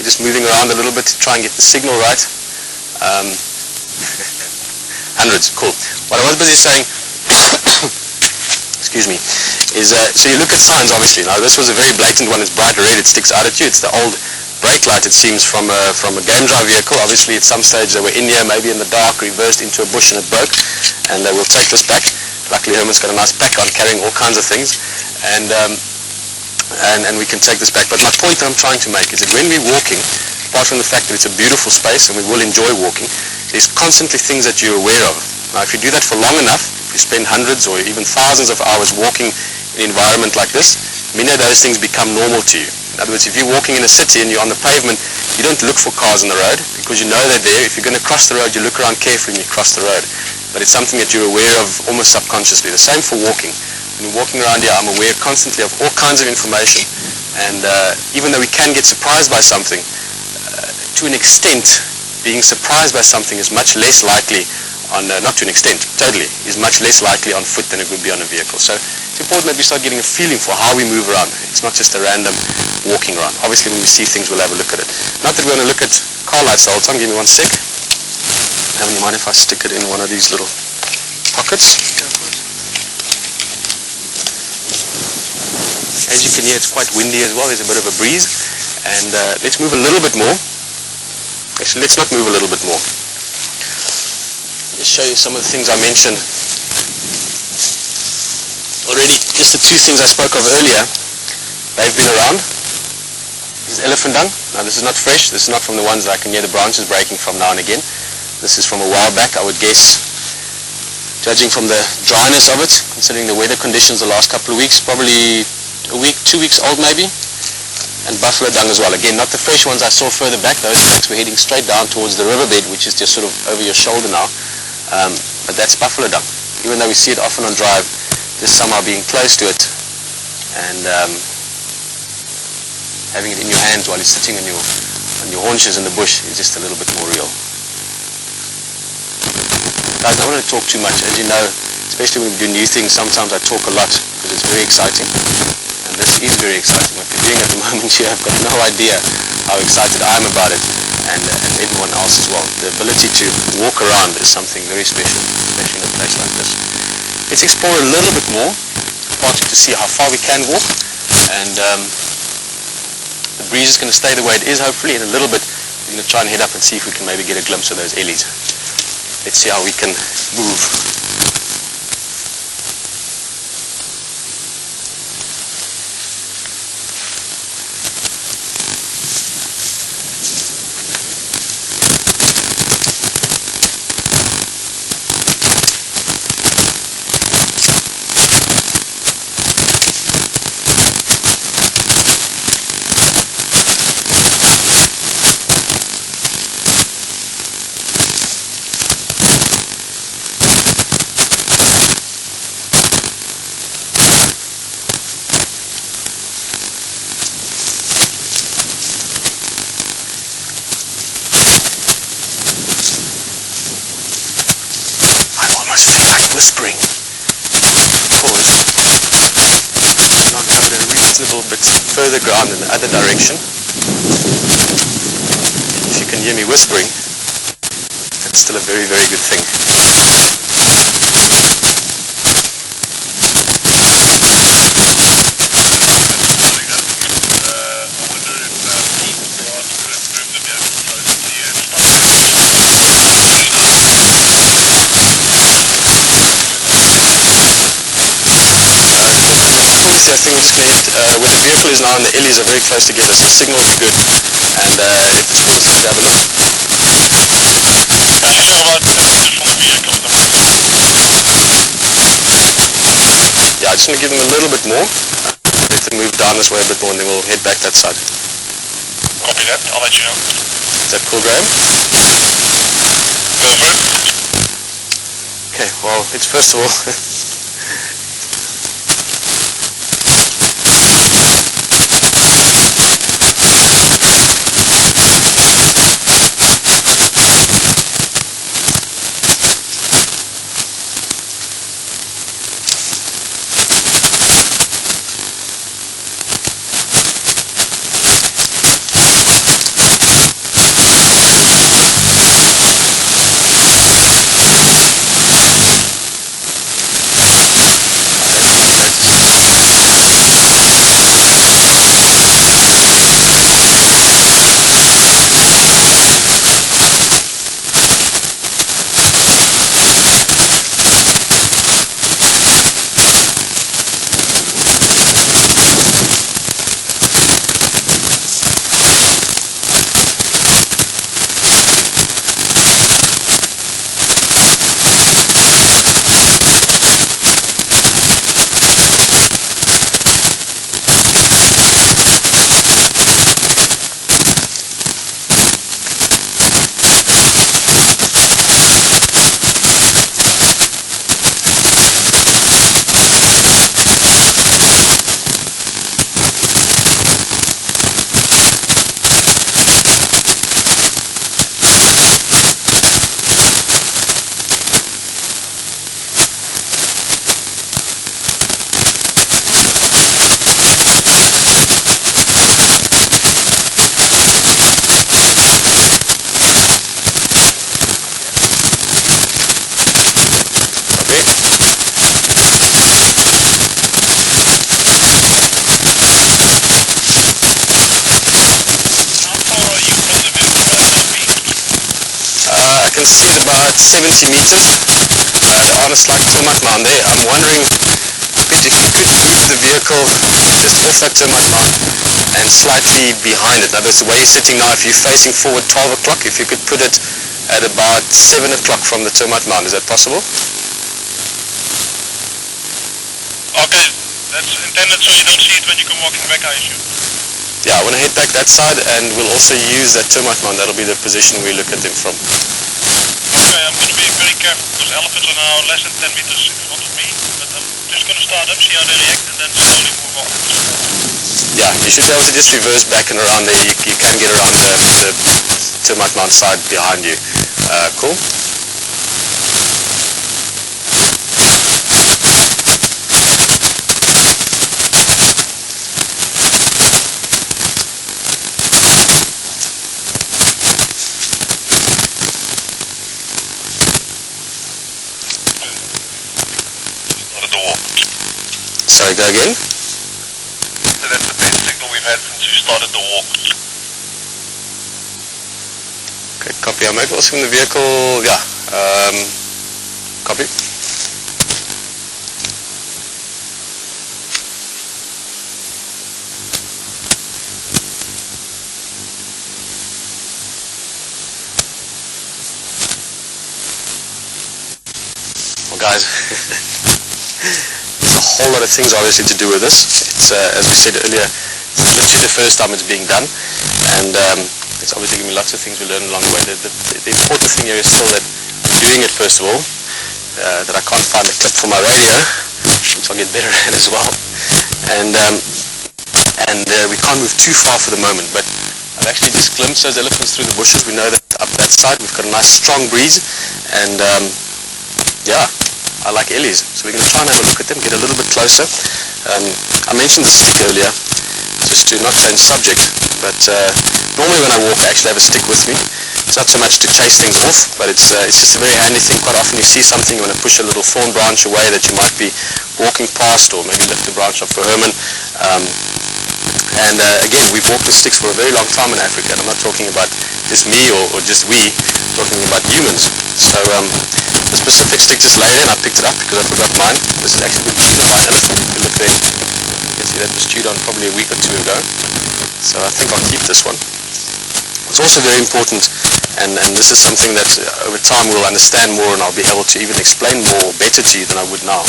We're just moving around a little bit to try and get the signal right. Hundreds, cool. What I was busy saying, excuse me, is so you look at signs obviously. Now this was a very blatant one, it's bright red, it sticks out at you. It's the old brake light, it seems, from a game drive vehicle. Obviously at some stage they were in here, maybe in the dark, reversed into a bush and it broke. And we'll take this back. Luckily Herman's got a nice pack on, carrying all kinds of things. And we can take this back. But my point that I'm trying to make is that when we're walking, apart from the fact that it's a beautiful space and we will enjoy walking, there's constantly things that you're aware of. Now if you do that for long enough, if you spend hundreds or even thousands of hours walking in an environment like this, many of those things become normal to you. In other words, if you're walking in a city and you're on the pavement, you don't look for cars on the road because you know they're there. If you're going to cross the road, you look around carefully and you cross the road. But it's something that you're aware of almost subconsciously. The same for walking. When you're walking around here, I'm aware constantly of all kinds of information. And even though we can get surprised by something, to an extent, being surprised by something is much less likely on, not to an extent, totally, is much less likely on foot than it would be on a vehicle. So it's important that we start getting a feeling for how we move around. It's not just a random walking around. Obviously when we see things, we'll have a look at it. Not that we're going to look at car lights the whole time. Give me one sec. Have you mind if I stick it in one of these little pockets? As you can hear, it's quite windy as well. There's a bit of a breeze. And let's move a little bit more. Actually, let's not move a little bit more. Just show you some of the things I mentioned already. Just the two things I spoke of earlier, they've been around. This is elephant dung. Now this is not fresh. This is not from the ones that I can hear the branches breaking from now and again. This is from a while back, I would guess, judging from the dryness of it, considering the weather conditions the last couple of weeks, probably a week, 2 weeks old maybe. And buffalo dung as well. Again, not the fresh ones I saw further back. Those tracks were heading straight down towards the riverbed, which is just sort of over your shoulder now. But that's buffalo dung. Even though we see it often on drive, just somehow being close to it and having it in your hands while you're sitting on your haunches in the bush is just a little bit more real. Guys, I don't want to talk too much. As you know, especially when we do new things, sometimes I talk a lot because it's very exciting. And this is very exciting. What we're doing at the moment here, I've got no idea how excited I am about it, and everyone else as well. The ability to walk around is something very special, especially in a place like this. Let's explore a little bit more, partly to see how far we can walk, and the breeze is going to stay the way it is, hopefully. In a little bit, we're going to try and head up and see if we can maybe get a glimpse of those ellies. Let's see how we can move. Whispering, because now covered a reasonable bit further ground in the other direction. If you can hear me whispering, that's still a very, very good thing. I think we're just going to hit, where the vehicle is now and the ellies are very close together, so the signal will be good. And if the sports seems to have a look. Yeah, I'm just going to give them a little bit more. Let them move down this way a bit more and then we'll head back that side. Copy that, I'll let you know. Is that cool, Graham? Perfect. Okay, well, it's first of all... can see is about 70 meters on a slight termite mound there. I'm wondering if you could move the vehicle just off that termite mound and slightly behind it. Now, that's the way you're sitting now. If you're facing forward 12 o'clock, if you could put it at about 7 o'clock from the termite mound, is that possible? Okay, that's intended so you don't see it when you come walking back, I assume. Yeah, I want to head back that side, and we'll also use that termite mound. That'll be the position we look at them from. Okay, I'm going to be very careful because elephants are now less than 10 meters in front of me, but I'm just going to start up, see how they react, and then slowly move on. Yeah, you should be able to just reverse back and around there. You can get around the termite mound side behind you. Cool. Sorry, go again? So that's the best signal we've had since we started the walk. Okay, copy. I'm also from the vehicle, yeah. Copy. Well, guys, there's a whole lot of things obviously to do with this. It's, as we said earlier, it's literally the first time it's being done, and it's obviously going to be lots of things we learn along the way. The important thing here is still that I'm doing it first of all, that I can't find the clip for my radio, which I'll get better at as well, and we can't move too far for the moment, but I've actually just glimpsed those elephants through the bushes. We know that up that side we've got a nice strong breeze, and yeah, I like ellies, so we're going to try and have a look at them, get a little bit closer. I mentioned the stick earlier, just to not change subject, but normally when I walk I actually have a stick with me. It's not so much to chase things off, but it's just a very handy thing. Quite often you see something, you want to push a little thorn branch away that you might be walking past, or maybe lift a branch up for Herman. Again, we've walked with sticks for a very long time in Africa, and I'm not talking about just me or just we, I'm talking about humans. So the specific stick just lay there, and I picked it up because I forgot mine. This is actually been chewed on by an elephant. If you look there, you can see that was chewed on probably a week or two ago. So I think I'll keep this one. It's also very important, and this is something that over time we'll understand more, and I'll be able to even explain more better to you than I would now.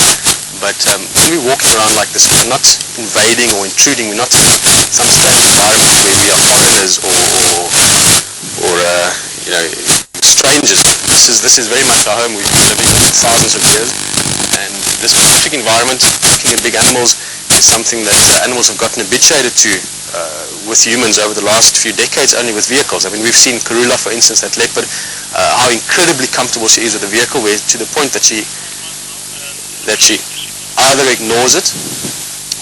But when we're walking around like this, we're not invading or intruding. We're not in some strange environment where we are foreigners or you know, strangers. This is very much our home. We've been living here for thousands of years, and this specific environment, looking at big animals, is something that animals have gotten habituated to with humans over the last few decades, only with vehicles. I mean, we've seen Karula, for instance, that leopard, how incredibly comfortable she is with the vehicle, where to the point that she either ignores it,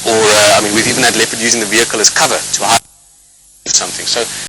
or I mean, we've even had leopard using the vehicle as cover to hide something. So